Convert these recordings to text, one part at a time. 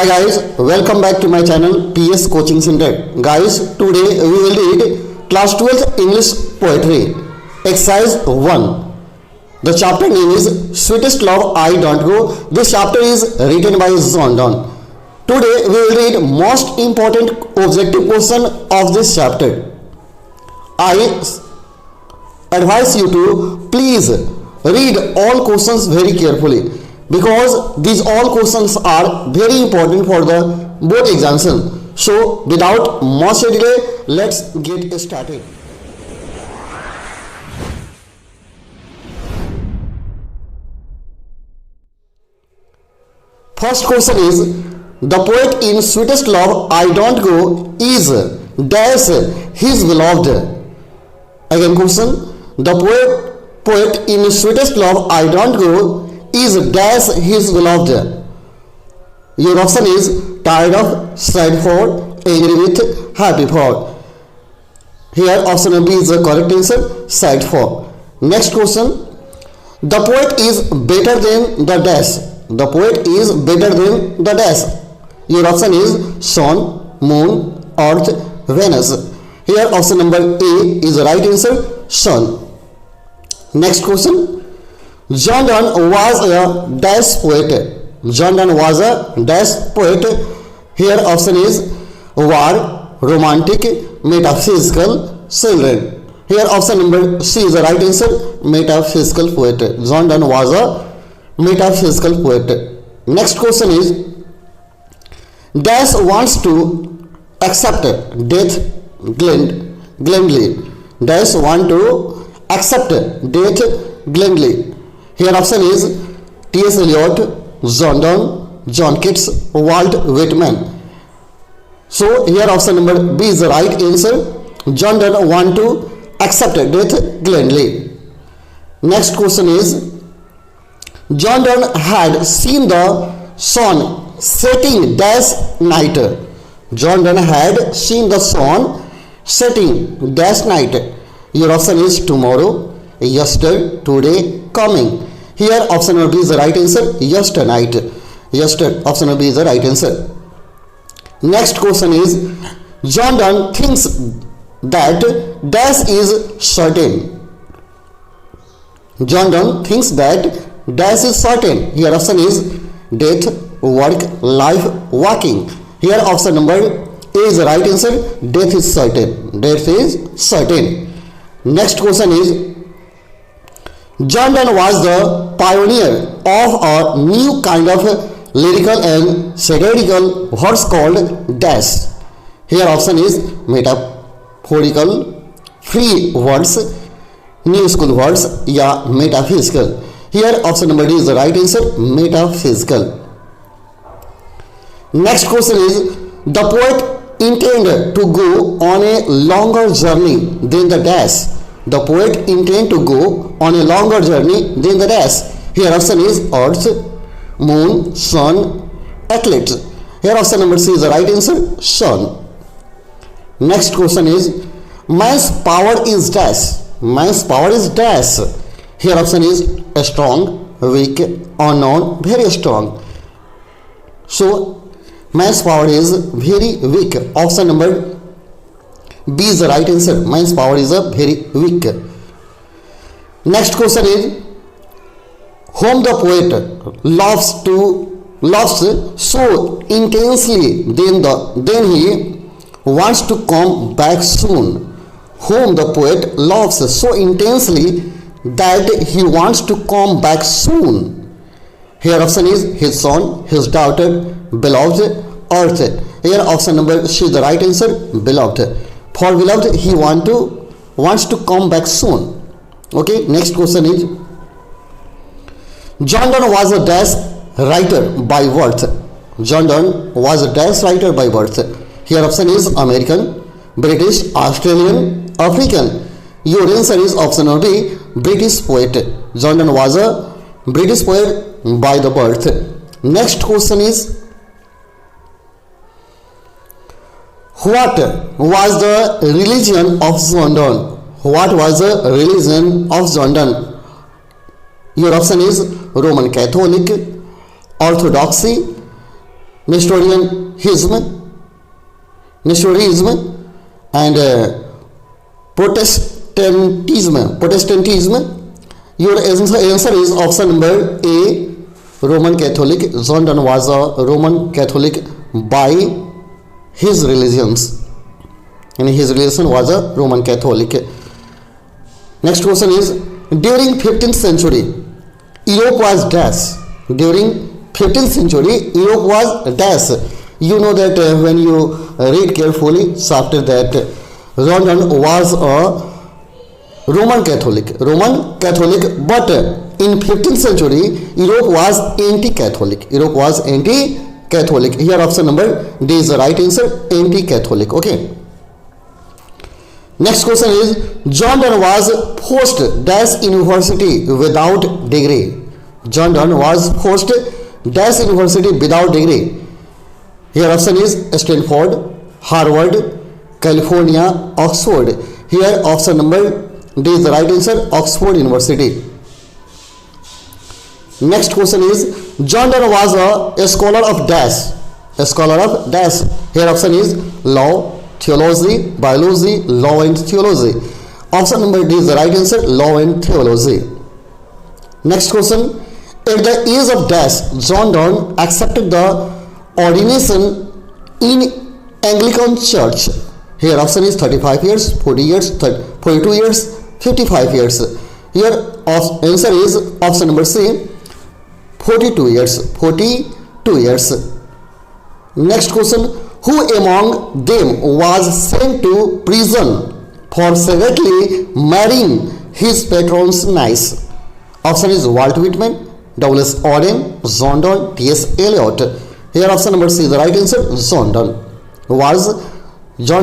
Hi guys, welcome back to my channel PS Coaching Center. Guys, today we will read class 12th English poetry exercise 1. The chapter name is Sweetest Love I Don't Go. This chapter is written by John Donne. Today we will read most important objective question of this chapter. I advise you to please read all questions very carefully, because these all questions are very important for the board examination. So without much delay, let's get started. First question is, the poet in Sweetest Love I Don't Go is dash his beloved. Again question, the poet in Sweetest Love I Don't Go is dash his beloved. Your option is tired of, sad for, angry with, happy for. Here option B is the correct answer, sad for. Next question, the poet is better than the dash. The poet is better than the dash. Your option is sun, moon, earth, Venus. Here option number A is the right answer, sun. Next question, John Donne was a dash poet. John Donne was a dash poet. Here option is war, romantic, metaphysical, children. Here option number C is the right answer, metaphysical poet. John Donne was a metaphysical poet. Next question is, dash wants to accept death gladly. Dash want to accept death gladly. Here option is T.S. Eliot, John Donne, John Keats, Walt Whitman. So here option number B is the right answer. John Donne want to accept death gladly. Next question is, John Donne had seen the sun setting dash night. John Donne had seen the sun setting dash night. Your option is tomorrow, yesterday, today, coming. Here option number B is the right answer, yesternight. Yesterday option number B is the right answer. Next question is, John Donne thinks that dash is certain. John Donne thinks that dash is certain. Here option is death, work, life, walking. Here option number A is the right answer, death is certain. Death is certain. Next question is, John Donne was the pioneer of a new kind of lyrical and satirical verse called dash. Here option is metaphorical, free words, new school words, या metaphysical. Here option number D is the right answer, metaphysical. Next question is, the poet intended to go on a longer journey than the dash. The poet intended to go on a longer journey than the dash. Here option is earth, moon, sun, eclipse. Here option number C is the right answer, sun. Next question is, man's power is dash. Man's power is dash. Here option is strong, weak, unknown, very strong. So man's power is very weak. Option number B is the right answer. Man's power is a very weak. Next question is, whom the poet loves so intensely then he wants to come back soon. Whom the poet loves so intensely that he wants to come back soon. Here option is his son, his daughter, beloved, earth. Here option number C is the right answer, beloved. For beloved he wants to come back soon. Okay, next question is, John Donne was a dash writer by birth. John Donne was a dash writer by birth. Here option is American, British, Australian, African. Your answer is option number B, British poet. John Donne was a British poet by the birth. Next question is, what was the religion of John Donne? What was the religion of John Donne? Your option is Roman Catholic, Orthodoxy, Nestorianism and Protestantism. Your answer is option number A, Roman Catholic. John Donne was a Roman Catholic by his religions, and his religion was a Roman Catholic. Next question is, during 15th century, Europe was dash. During 15th century, Europe was dash. You know that when you read carefully, so after that, John Donne was a Roman Catholic, but in 15th century, Europe was anti-Catholic. Here option number D is the right answer, anti-Catholic. Okay. Next question is, John Donne was forced dash university without degree. John Donne was forced dash university without degree. Here option is Stanford, Harvard, California, Oxford. Here option number D is the right answer, Oxford University. Next question is, John Donne was a scholar of dash. Here option is law, theology, biology, law and theology. Option number D is the right answer, law and theology. Next question, at the age of dash, John Donne accepted the ordination in Anglican Church. Here option is 35 years, 40 years, 42 years, 55 years. Here answer is option number C, 42 years. Next question, who among them was sent to prison for secretly marrying his patron's niece? Option is Walt Whitman, Douglas Auden, John Donne, T.S. Eliot. Here option number C is the right answer, John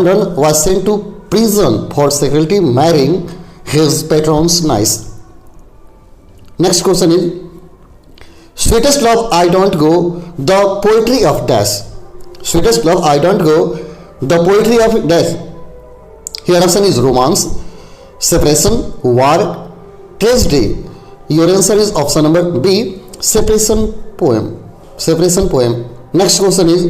Donne was sent to prison for secretly marrying his patron's niece. Next question is, Sweetest Love I Don't Go, the poetry of dash. Sweetest Love I Don't Go, the poetry of dash. Here option is romance, separation, war, tragedy. Your answer is option number B, separation poem. Next question is,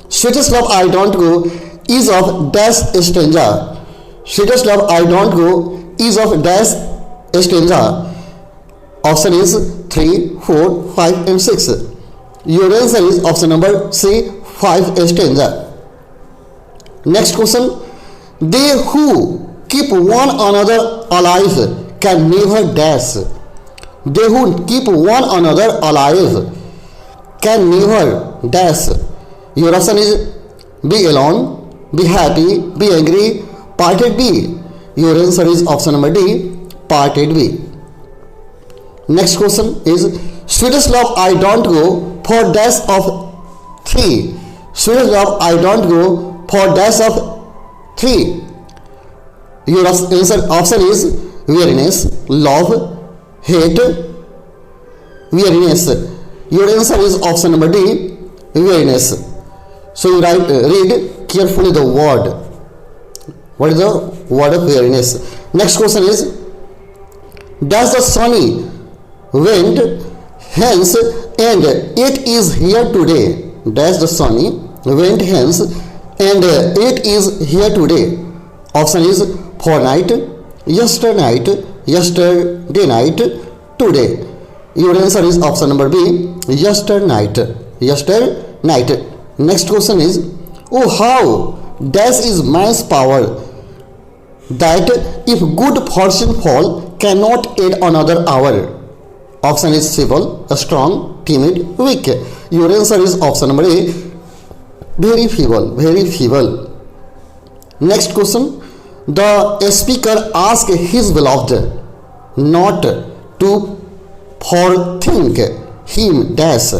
Sweetest Love I Don't Go is of dash stanza. Sweetest Love I Don't Go is of dash stanza. Option is 3, 4, 5 and 6. Your answer is option number C, 5 stanza. Next question, they who keep one another alive can never dash. They who keep one another alive can never dash. Your option is be alone, be happy, be angry, parted be. Your answer is option number D, parted be. Next question is, Sweetest Love I Don't Go for dash of 3. Sweetest Love I Don't Go for dash of 3. Your answer option is weariness, love, hate, weariness. Your answer is option number D, weariness. So you read carefully the word. What is the word of weariness? Next question is, does the sunny went hence and it is here today? Does the sunny went hence and it is here today? Option is fornight, yesternight, yesterday night, today. Your answer is option number B, yesternight. Next question is, oh how dash is man's power that if good fortune fall cannot add another hour? Option is feeble, strong, timid, weak. Your answer is option number A, very feeble. Next question, the speaker asked his beloved not to forethink him dash.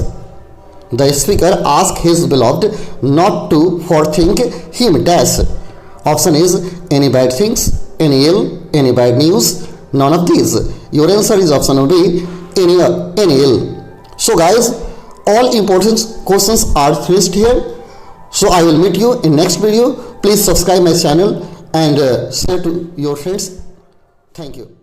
The speaker asked his beloved not to forethink him dash. Option is any bad things, any ill, any bad news, none of these. Your answer is option number B, any ill. So guys, all important questions are finished here. So I will meet you in next video. Please subscribe my channel and share to your friends. Thank you.